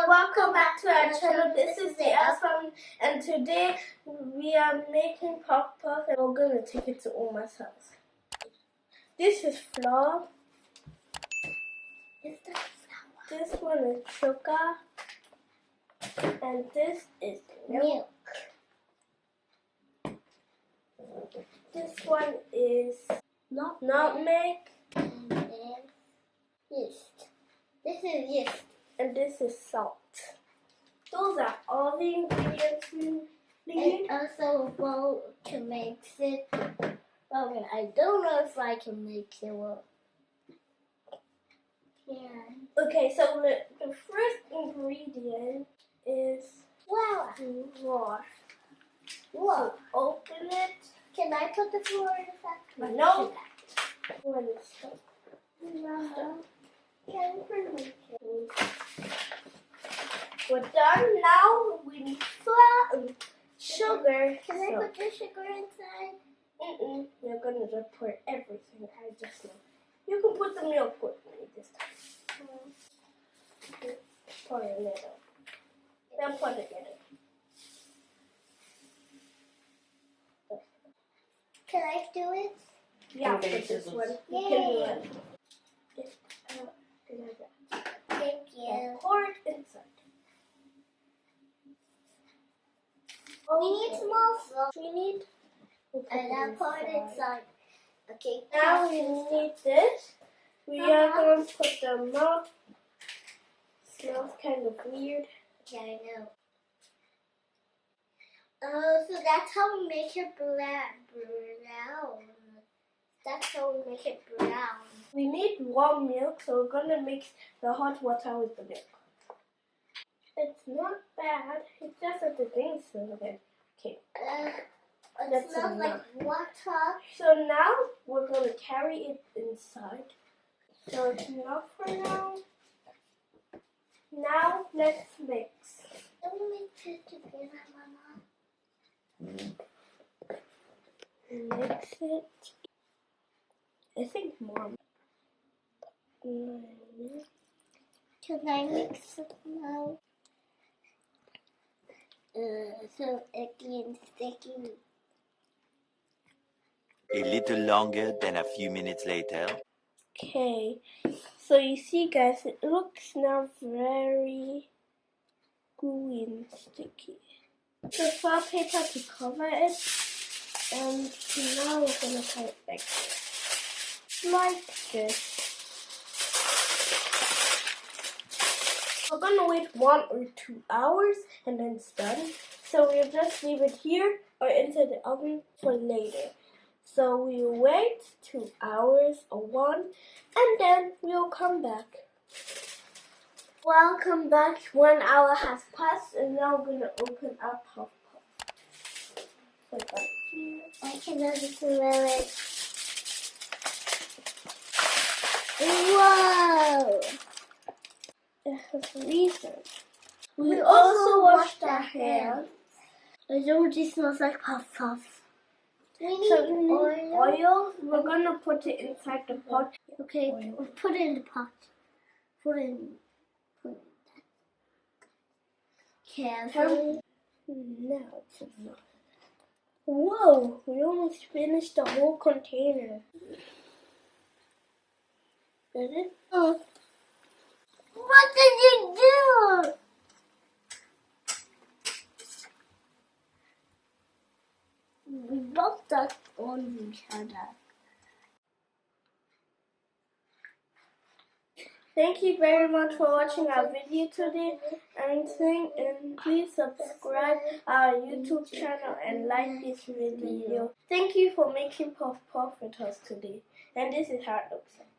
welcome back to our channel. This is the S family, and today we are making puff puff, and we're gonna take it to Oma's house. This is flour. This one is sugar, and this is milk. This one is nutmeg. And then yeast. This is yeast. And this is salt. Those are all the ingredients we need. And also a bowl to mix it. Okay, I don't know if I can mix it well. Yeah. Okay, so the first ingredient is flour. Flour. Whoa. So open it. Can I put the flour in the factory? No. When it's stuck. No. We're done. Now we need flour and sugar. Can I put the sugar inside? You're gonna just pour everything. I just know. You can put the milk with me this time. Pour a little. Then put it in it. Can I do it? Yeah, put this one. You can do it. Thank you. Pour it inside. We need small salt. We need. And I pour it inside. Okay. Now we need this. We are going to put the milk. Smells kind of weird. Yeah, I know. Oh, so that's how we make it brown. That's how we make it brown. We need warm milk, so we're going to mix the hot water with the milk. It's not bad. It's just that the things are good. Okay. It smells like water. So now we're going to carry it inside. So it's enough for now. Now let's mix. Don't mix it together, Mama. Mix it. I think more. Can I mix it now? So icky and sticky. A little longer than a few minutes later. Okay, so you see guys, it looks now very gooey and sticky. The flour paper to cover it, and now we're going to tie it like this. Like this. We're going to wait 1 or 2 hours and then it's done. So we'll just leave it here or into the oven for later. So we'll wait 2 hours or 1 and then we'll come back. Welcome back. 1 hour has passed and now we're going to open our puff puff. Put that here. I cannot smell it. Whoa! It has a reason. We also washed our hands. It already smells like puff puff. We need oil. We're gonna put it inside the pot. Okay, put it in the pot. Put it in. Carefully. Now it's enough. Whoa! We almost finished the whole container. Did it? What did you do? We both ducked on each other. Thank you very much for watching our video today, and please subscribe our YouTube channel and like this video. Thank you for making puff puff with us today, and this is how it looks like.